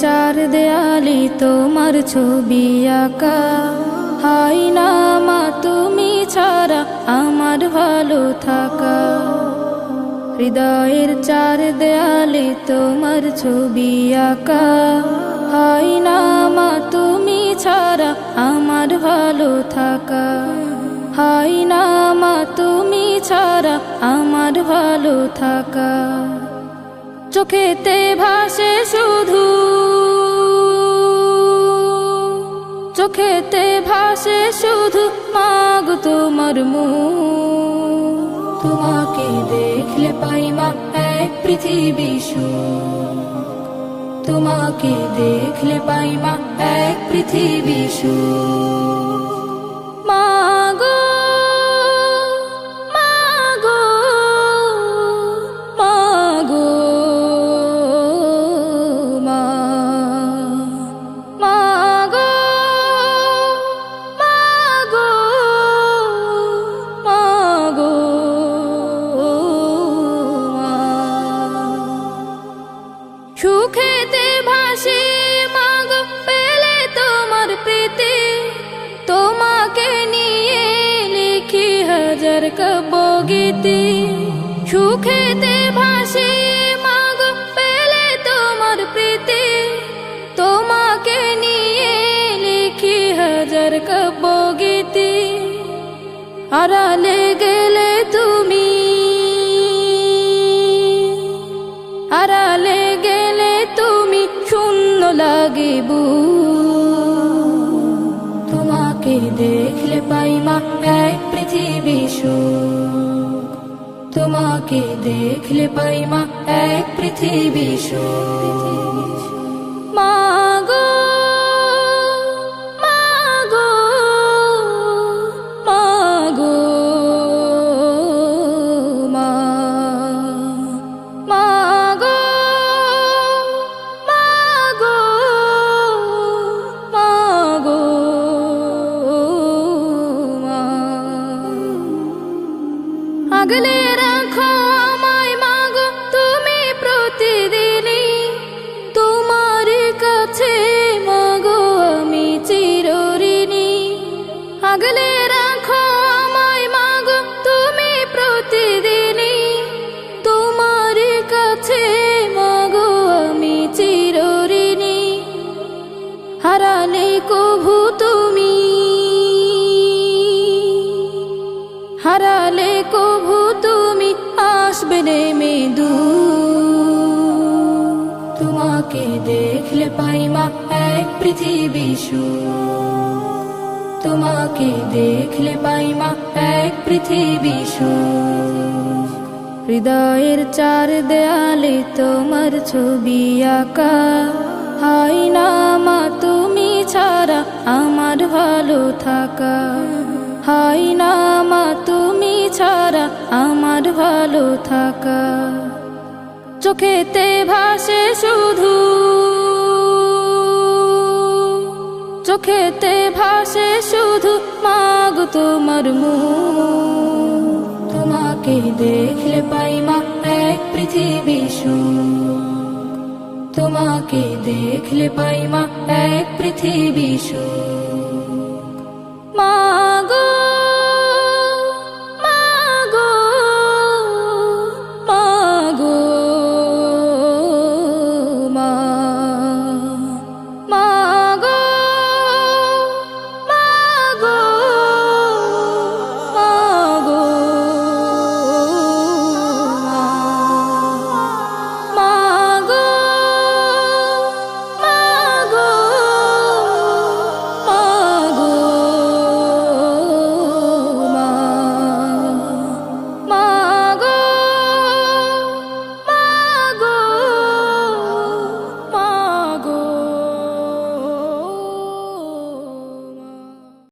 চার দেয়ালে তোমার ছবি আঁকা, হাই না মা তুমি ছাড়া আমার ভালো থাকা। হৃদয়ের চার দেয়ালে তোমার ছবি আঁকা, হাই না মা তুমি ছাড়া আমার ভালো থাকা। হাই না মা তুমি ছাড়া আমার ভালো থাকা। চোখেতে ভাসে শুধু, চোখেতে ভাসে শুধু মাগো তোমার মুখ। তোমাকে দেখলে পাই মা এক পৃথিবী সুখ। তোমাকে দেখলে পাই মা এক পৃথিবী সুখ। মাগো মাগো মাগো মা, মাগো মাগো মাগো মা। সুখেতে ভাসি মাগো পেলে তোমার প্রীতি, তোমাকে নিয়ে লিখি হাজার কাব্যগীতি। সুখেতে ভাসি মাগো পেলে তোমার প্রীতি, তোমাকে নিয়ে লিখি হাজার কাব্যগীতি। আড়ালে গেলে তুমি, আড়ালে গেলে তুমি শূন্য লাগে বুক। তোমাকে দেখলে পাই মা এক পৃথিবী সুখ। তোমাকে দেখলে পাই মা এক পৃথিবী সুখ। মাগো মাগো মাগো মা, মাগো মাগো মাগো মা। আগলে রাখো আমায় মাগো তুমি প্রতিদিনই, তোমার কাছে মাগো আমি চিরঋণী। আগলে রাখো আমায় মাগো তুমি প্রতিদিনই, তোমার কাছে মাগো আমি চিরঋণী। হারালে কভু তুমি, হারালে কভু তুমি আসবে নেমে দূর। তোমাকে দেখলে পাই মা এক পৃথিবী সুখ। তোমাকে দেখলে পাই মা এক পৃথিবী সুখ। হৃদয়ের চার দেয়ালে তোমার ছবি আঁকা, হাই না মা তুমি ছাড়া আমার ভালো থাকা। হাই না মা তুমি ছাড়া আমার ভালো থাকা। চোখেতে ভাসে শুধু, চোখেতে ভাসে শুধু মাগো তোমার মুখ। তোমাকে দেখলে পাই মা এক পৃথিবী সুখ। তোমাকে দেখলে পাই মা এক পৃথিবী সুখ। মা